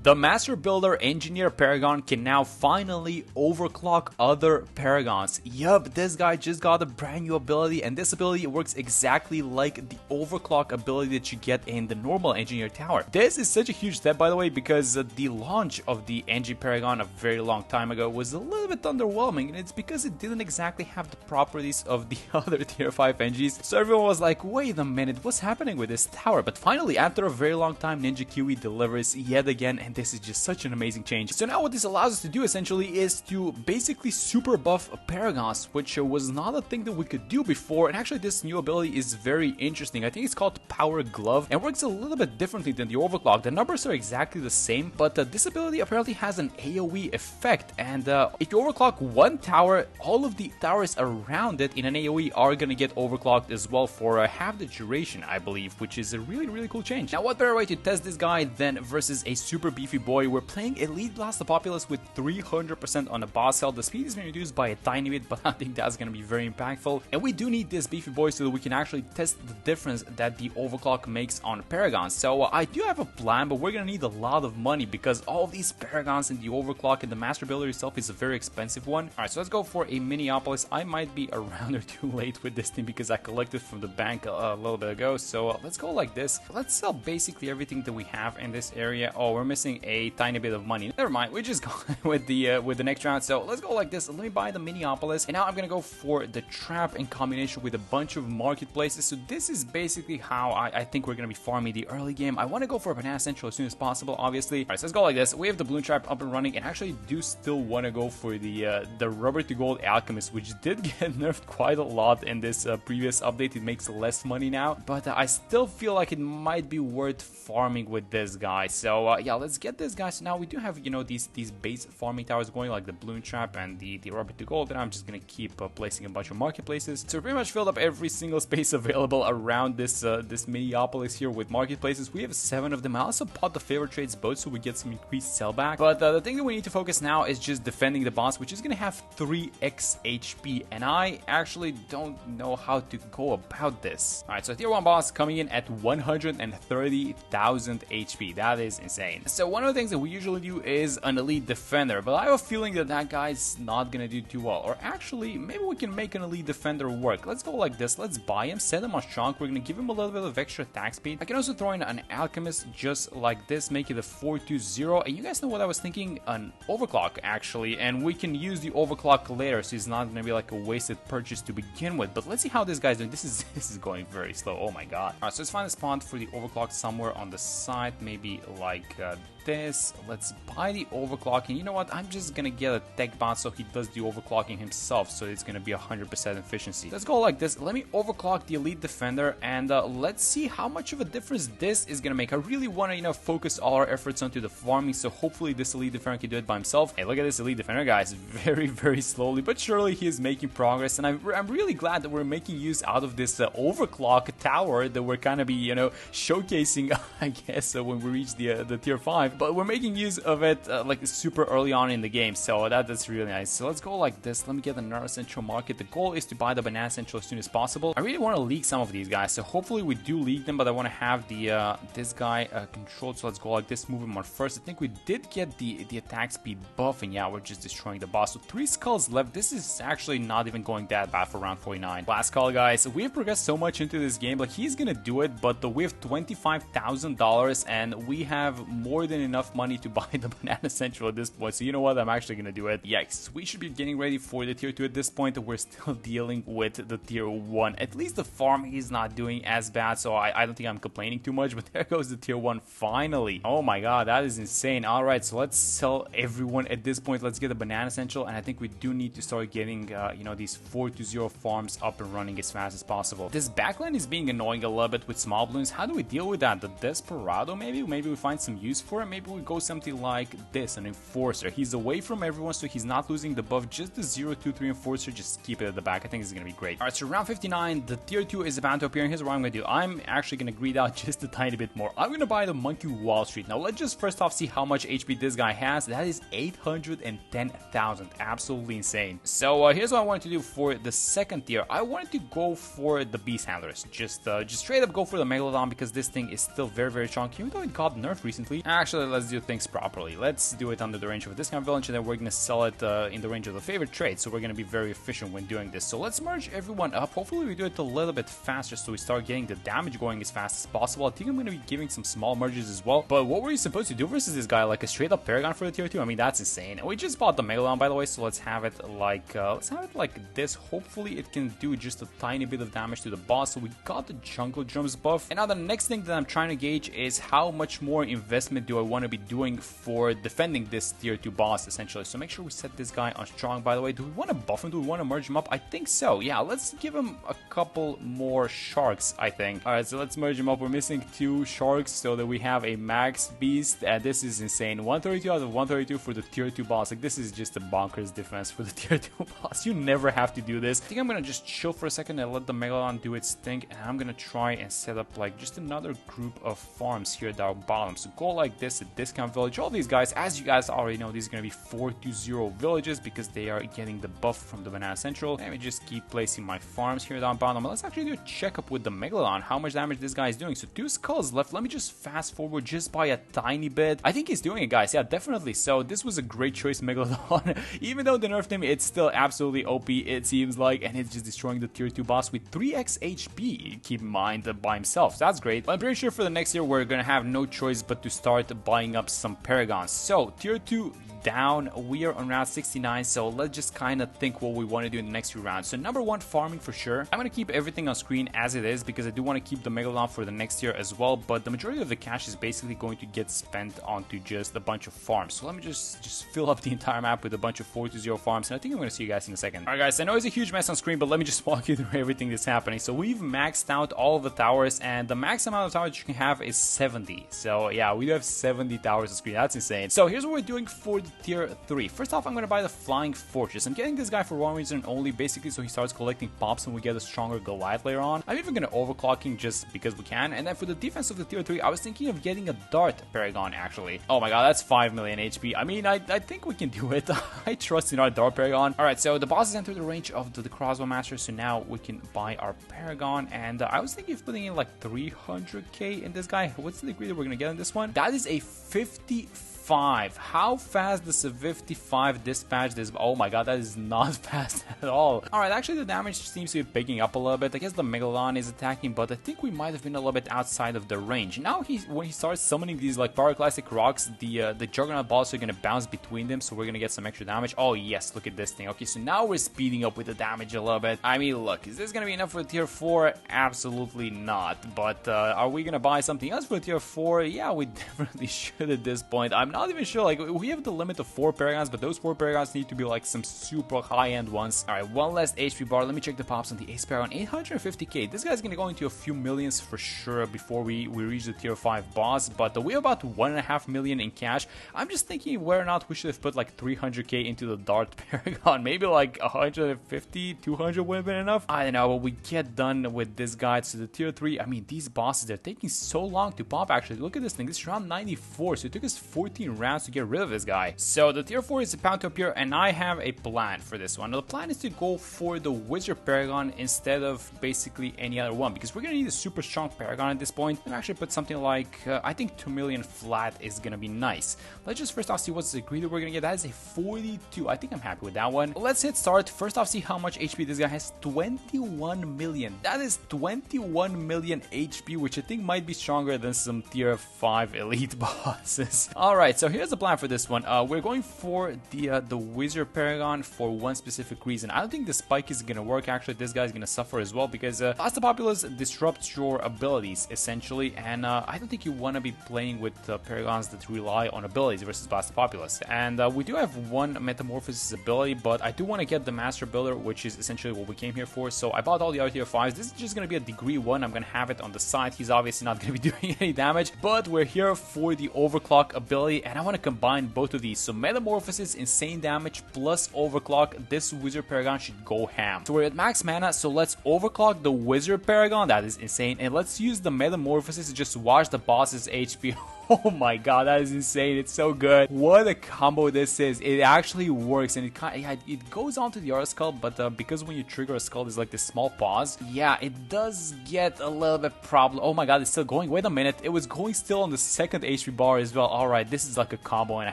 The Master Builder Engineer Paragon can now finally overclock other Paragons. Yup, this guy just got a brand new ability, and this ability works exactly like the overclock ability that you get in the normal Engineer Tower. This is such a huge step, by the way, because the launch of the Engi Paragon a very long time ago was a little bit underwhelming, and it's because it didn't exactly have the properties of the other tier 5 Engis. So everyone was like, wait a minute, what's happening with this tower? But finally, after a very long time, Ninja Kiwi delivers yet again, and this is just such an amazing change. So now what this allows us to do essentially is to basically super buff Paragons, which was not a thing that we could do before. And actually this new ability is very interesting. I think it's called Power Glove and works a little bit differently than the overclock. The numbers are exactly the same, but this ability apparently has an AoE effect, and if you overclock one tower, all of the towers around it in an AoE are gonna get overclocked as well for half the duration, I believe, which is a really cool change. Now what better way to test this guy than versus a super beefy boy? We're playing Elite Blast the Populace with 300% on the boss health. The speed is being reduced by a tiny bit, but I think that's going to be very impactful. And we do need this beefy boy so that we can actually test the difference that the overclock makes on Paragons. So I do have a plan, but we're going to need a lot of money because all of these Paragons and the overclock and the Master Builder itself is a very expensive one. Alright, so let's go for a Minneapolis. I might be a round or two late with this thing because I collected from the bank a little bit ago. So let's go like this. Let's sell basically everything that we have in this area. Oh, we're missing a tiny bit of money. Never mind, we just go with the next round. So let's go like this. Let me buy the Minneapolis, and now I'm gonna go for the trap in combination with a bunch of marketplaces. So this is basically how I think we're gonna be farming the early game. I want to go for a Banana Central as soon as possible, obviously. All right, so let's go like this. We have the Bloon trap up and running, and actually do still want to go for the rubber to gold alchemist, which did get nerfed quite a lot in this previous update. It makes less money now, but I still feel like it might be worth farming with this guy. So yeah, let's get this guy. So now we do have, you know, these base farming towers going, like the Bloon trap and the rubber to gold, and I'm just gonna keep placing a bunch of marketplaces. So we pretty much filled up every single space available around this this Minneapolis here with marketplaces. We have 7 of them. I also bought the favorite trades both so we get some increased sellback. But the thing that we need to focus now is just defending the boss, which is gonna have 3x HP, and I actually don't know how to go about this. All right, so tier 1 boss coming in at 130,000 HP. That is insane. So one of the things that we usually do is an elite defender, but I have a feeling that that guy's not gonna do too well. Or actually, maybe we can make an elite defender work. Let's go like this. Let's buy him, set him on strong. We're gonna give him a little bit of extra attack speed. I can also throw in an alchemist just like this, make it a 420. And you guys know what I was thinking? An overclock actually, and we can use the overclock later, so it's not gonna be like a wasted purchase to begin with. But let's see how this guy's doing. This is going very slow. Oh my god. All right, so let's find a spot for the overclock somewhere on the side, maybe like this. Let's buy the overclocking. You know what? I'm just gonna get a tech bot so he does the overclocking himself, so it's gonna be 100% efficiency. Let's go like this. Let me overclock the elite defender, and let's see how much of a difference this is gonna make. I really want to, you know, focus all our efforts onto the farming, so hopefully this elite defender can do it by himself. Hey, look at this elite defender, guys. Very slowly but surely he is making progress, and I'm really glad that we're making use out of this overclock tower that we're kind of be, you know, showcasing, I guess, when we reach the tier 5. But we're making use of it like super early on in the game, so that's really nice. So let's go like this. Let me get the Nara Central Market. The goal is to buy the Banana Central as soon as possible. I really want to leak some of these guys, so hopefully we do leak them, but I want to have the this guy controlled. So let's go like this, move him on first. I think we did get the attack speed buff, and yeah, we're just destroying the boss. So 3 skulls left. This is actually not even going that bad for round 49. Last call, guys. We have progressed so much into this game. Like, he's gonna do it, but we have $25,000 and we have more than enough money to buy the Banana Central at this point. So you know what? I'm actually gonna do it. Yikes. We should be getting ready for the tier 2 at this point. We're still dealing with the tier 1. At least the farming is not doing as bad, so I don't think I'm complaining too much, but there goes the tier 1 finally. Oh my god, that is insane. Alright, so let's sell everyone at this point. Let's get the Banana Central, and I think we do need to start getting you know, these 420 farms up and running as fast as possible. This backline is being annoying a little bit with small balloons. How do we deal with that? The Desperado, maybe we find some use for it. Maybe we go something like this, an Enforcer. He's away from everyone, so he's not losing the buff. Just the 023 Enforcer, just keep it at the back. I think it's gonna be great. Alright, so round 59, the tier 2 is about to appear, and here's what I'm gonna do. I'm actually gonna greed out just a tiny bit more. I'm gonna buy the Monkey Wall Street. Now let's just first off see how much HP this guy has. That is 810,000. Absolutely insane. So here's what I wanted to do for the second tier. I wanted to go for the Beast Handlers. Just straight up go for the Megalodon, because this thing is still very strong, even though it got nerfed recently. Actually, actually, let's do things properly. Let's do it under the range of a discount village, and then we're gonna sell it in the range of the favorite trade. So we're gonna be very efficient when doing this. So let's merge everyone up. Hopefully we do it a little bit faster so we start getting the damage going as fast as possible. I think I'm gonna be giving some small merges as well. But what were you supposed to do versus this guy? Like a straight up Paragon for the tier 2? I mean, that's insane. And we just bought the Megalon, by the way, so let's have it like this. Hopefully it can do just a tiny bit of damage to the boss. So we got the jungle drums buff. And now the next thing that I'm trying to gauge is how much more investment do I want to be doing for defending this tier 2 boss, essentially. So make sure we set this guy on strong, by the way. Do we want to buff him? Do we want to merge him up? I think so. Yeah, let's give him a couple more sharks, I think. Alright, so let's merge him up. We're missing 2 sharks so that we have a max beast. And this is insane. 132 out of 132 for the tier 2 boss. Like, this is just a bonkers defense for the tier 2 boss. You never have to do this. I think I'm gonna just chill for a second and let the Megalon do its thing. And I'm gonna try and set up like just another group of farms here down bottom. So go like this at discount village. All these guys, as you guys already know, these are gonna be 4-0 villages because they are getting the buff from the Banana Central. Let me just keep placing my farms here down bottom. Let's actually do a checkup with the Megalon, how much damage this guy is doing. So 2 skulls left. Let me just fast forward just by a tiny bit. I think he's doing it, guys. Yeah, definitely. So this was a great choice, Megalon. Even though they nerfed him, it's still absolutely OP, it seems like, and it's just destroying the tier 2 boss with 3x HP, keep in mind, by himself. So that's great. But I'm pretty sure for the next year we're gonna have no choice but to start buying up some Paragons. So tier 2 down, we are on round 69, so let's just kind of think what we want to do in the next few rounds. So number 1, farming for sure. I'm going to keep everything on screen as it is because I do want to keep the Megalon for the next year as well, but the majority of the cash is basically going to get spent onto just a bunch of farms. So let me just fill up the entire map with a bunch of 4-0 farms, and I think I'm going to see you guys in a second. Alright guys, I know it's a huge mess on screen, but let me just walk you through everything that's happening. So we've maxed out all of the towers, and the max amount of towers you can have is 70. So yeah, we do have 70 towers on screen. That's insane. So here's what we're doing for the tier 3. First off, I'm going to buy the Flying Fortress. I'm getting this guy for one reason only, basically so he starts collecting pops and we get a stronger Goliath later on. I'm even going to overclock him just because we can. And then for the defense of the tier 3, I was thinking of getting a Dart Paragon, actually. Oh my god, that's 5 million HP. I mean, I think we can do it. I trust in our Dart Paragon. Alright, so the bosses enter the range of the Crossbow Master, so now we can buy our Paragon. And I was thinking of putting in like 300k in this guy. What's the degree that we're going to get in this one? That is a 55. How fast does a 55 dispatch this? Oh my god, that is not fast at all. Alright, actually the damage seems to be picking up a little bit. I guess the Megalon is attacking, but I think we might have been a little bit outside of the range. Now when he starts summoning these like Pyroclastic rocks, the Juggernaut balls are gonna bounce between them, so we're gonna get some extra damage. Oh yes, look at this thing. Okay, so now we're speeding up with the damage a little bit. I mean, look, is this gonna be enough for tier 4? Absolutely not. But are we gonna buy something else for tier 4? Yeah, we definitely should at this point. I'm not even sure. Like, we have the limit of 4 Paragons, but those 4 Paragons need to be like some super high-end ones. Alright, one last HP bar. Let me check the pops on the Ace Paragon. 850k. This guy's gonna go into a few millions for sure before we reach the tier 5 boss, but we're about 1.5 million in cash. I'm just thinking whether or not we should have put like 300k into the Dart Paragon. Maybe like 150, 200 would have been enough. I don't know, but we get done with this guy to the tier 3. I mean, these bosses, they're taking so long to pop, actually. Look at this thing. This is round 94, so it took us 14 rounds to get rid of this guy. So the tier 4 is about to appear, and I have a plan for this one. Now, the plan is to go for the Wizard Paragon instead of basically any other one, because we're gonna need a super strong Paragon at this point. And actually put something like I think 2 million flat is gonna be nice. Let's just first off see what's the degree that we're gonna get. That is a 42. I think I'm happy with that one. Let's hit start. First off, see how much HP this guy has. 21 million. That is 21 million HP, which I think might be stronger than some tier 5 elite bosses. Alright, so here's the plan for this one. We're going for the Wizard Paragon for one specific reason. I don't think the spike is gonna work. Actually, this guy's gonna suffer as well because Blast the Populace disrupts your abilities essentially, and I don't think you want to be playing with Paragons that rely on abilities versus Blast the Populace. And we do have one Metamorphosis ability, but I do want to get the Master Builder, which is essentially what we came here for. So I bought all the other tier 5s. This is just gonna be a degree 1. I'm gonna have it on the side. He's obviously not gonna be doing any damage, but we're here for the Overclock ability, and I want to combine both of these. So Metamorphosis, insane damage, plus Overclock. This Wizard Paragon should go ham. So we're at max mana, so let's overclock the Wizard Paragon. That is insane. And let's use the Metamorphosis to just watch the boss's HP. Oh my god, that is insane. It's so good. What a combo this is. It actually works, and it goes on to the other skull, but because when you trigger a skull, there's like this small pause. Yeah, it does get a little bit problem. Oh my god, it's still going. Wait a minute. It was going still on the second HP bar as well. Alright, this is like a combo and a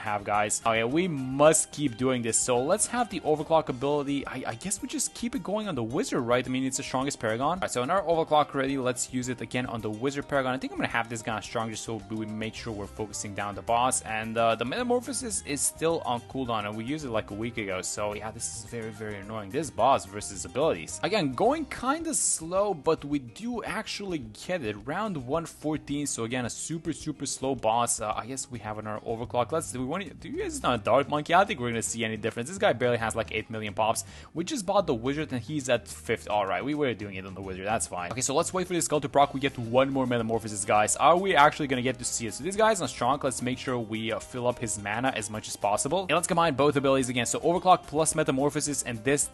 half, guys. Okay, we must keep doing this. So let's have the overclock ability. I guess we just keep it going on the wizard, right? I mean, it's the strongest Paragon. Alright, so in our overclock ready, let's use it again on the wizard Paragon. I think I'm gonna have this guy strong just so we make sure we're focusing down the boss. And the metamorphosis is still on cooldown, and we used it like a week ago. So yeah, this is very, very annoying. This boss versus abilities. Again, going kind of slow, but we do actually get it. Round 114. So again, a super, super slow boss. I guess we have in our overclock. Let's do. Do you guys not a dart monkey? I don't think we're gonna see any difference. This guy barely has like 8 million pops. We just bought the wizard, and he's at 5th. All right, we were doing it on the wizard. That's fine. Okay, so let's wait for this skull to proc. We get one more metamorphosis, guys. Are we actually gonna get to see it? So this guy's on strong. Let's make sure we fill up his mana as much as possible. And let's combine both abilities again. So overclock plus metamorphosis, and this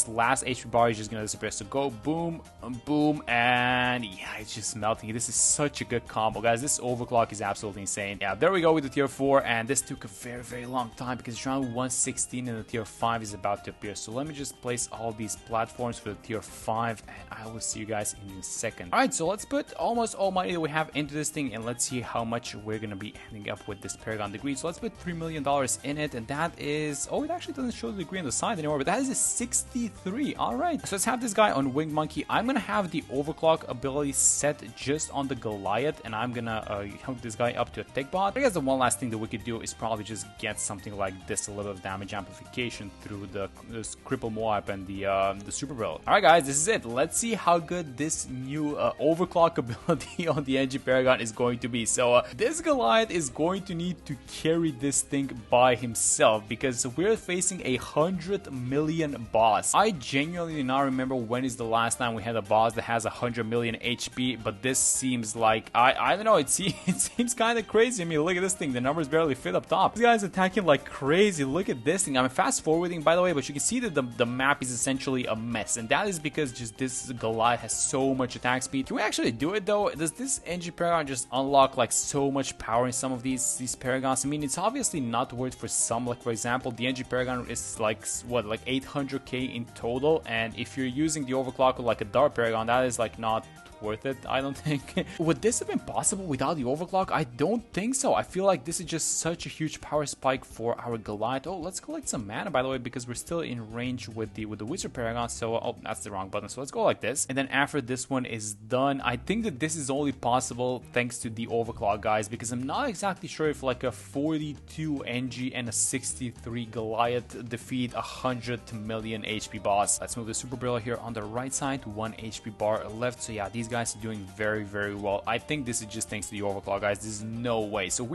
last HP bar is just gonna disappear. So go boom, boom, and yeah, it's just melting. This is such a good combo, guys. This overclock is absolutely insane. Yeah, there we go with the tier 4, and this took a very, very long time because it's around 116 and the tier 5 is about to appear. So let me just place all these platforms for the tier 5, and I will see you guys in a second. Alright, so let's put almost all money that we have into this thing, and let's see how much we're gonna be ending up with this Paragon degree. So let's put $3 million in it, and that is, oh, it actually doesn't show the degree on the side anymore, but that is a 63. Alright, so let's have this guy on Winged Monkey. I'm gonna have the overclock ability set just on the Goliath, and I'm gonna hook this guy up to a tick bot. I guess the one last thing that we could do is probably just get something like this, a little bit of damage amplification through this Cripple Moab and the Super Barrel. Alright guys, this is it. Let's see how good this new overclock ability on the NG Paragon is going to be. So this Goliath is going to need to carry this thing by himself because we're facing 100 million boss. I genuinely do not remember when is the last time we had a boss that has 100 million HP, but this seems like, I don't know, it seems kind of crazy. I mean, look at this thing, the numbers barely fit up top. This guy's attacking like crazy. Look at this thing. I'm fast forwarding, by the way, but you can see that the map is essentially a mess, and that is because just this Goliath has so much attack speed. Can we actually do it though? Does this NG Paragon just unlock like so much power in some of these Paragons? I mean, it's obviously not worth for some. Like for example, the NG Paragon is like what, like 800k in total, and if you're using the overclock like a Dart Paragon, that is like not worth it, I don't think. Would this have been possible without the overclock? I don't think so. I feel like this is just such a huge power spike for our Goliath. Oh, let's collect some mana, by the way, because we're still in range with the Wizard Paragon. So, oh, that's the wrong button. So let's go like this. And then after this one is done, I think that this is only possible thanks to the overclock, guys, because I'm not exactly sure if like a 42 NG and a 63 Goliath defeat 100 million HP boss. Let's move the Super Barrel here on the right side. 1 HP bar left. So yeah, these guys are doing very, very well. I think this is just thanks to the overclock, guys. There's no way. So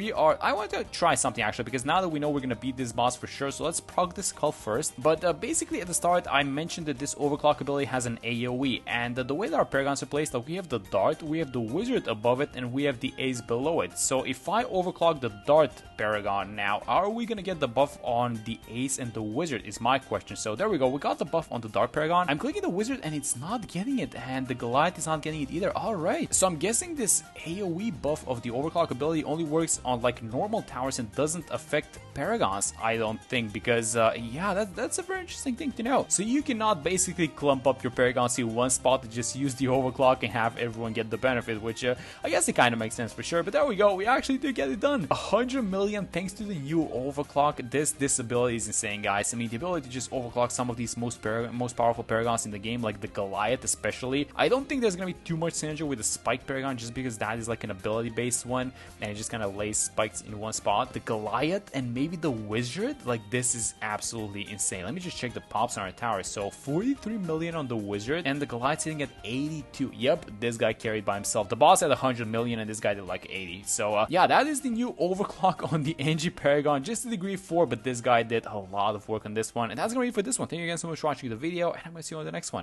I want to try something actually, because now that we know we're gonna beat this boss for sure, so let's proc this skull first. But basically at the start I mentioned that this overclock ability has an AoE, and the way that our Paragons are placed, like we have the Dart, we have the Wizard above it, and we have the Ace below it. So if I overclock the Dart Paragon now, are we gonna get the buff on the Ace and the Wizard is my question. So there we go, we got the buff on the Dart Paragon. I'm clicking the Wizard and it's not getting it, and the Goliath is not getting it either. Alright, so I'm guessing this AoE buff of the overclock ability only works on like normal towers and doesn't affect Paragons, I don't think, because yeah, that's a very interesting thing to know. So you cannot basically clump up your Paragons in one spot to just use the overclock and have everyone get the benefit, which I guess it kind of makes sense for sure. But there we go, we actually did get it done. 100 million thanks to the new overclock. This ability is insane, guys. I mean, the ability to just overclock some of these most powerful Paragons in the game, like the Goliath especially. I don't think there's gonna be too much synergy with the Spike Paragon, just because that is like an ability based one and it just kind of lays spikes in one spot. The Goliath and maybe the Wizard, like this is absolutely insane. Let me just check the pops on our tower. So 43 million on the Wizard, and the Goliath sitting at 82. Yep, this guy carried by himself. The boss had 100 million and this guy did like 80. So yeah, that is the new overclock on the NG Paragon, just a degree 4, but this guy did a lot of work on this one. And that's gonna be it for this one. Thank you again so much for watching the video, and I'm gonna see you on the next one.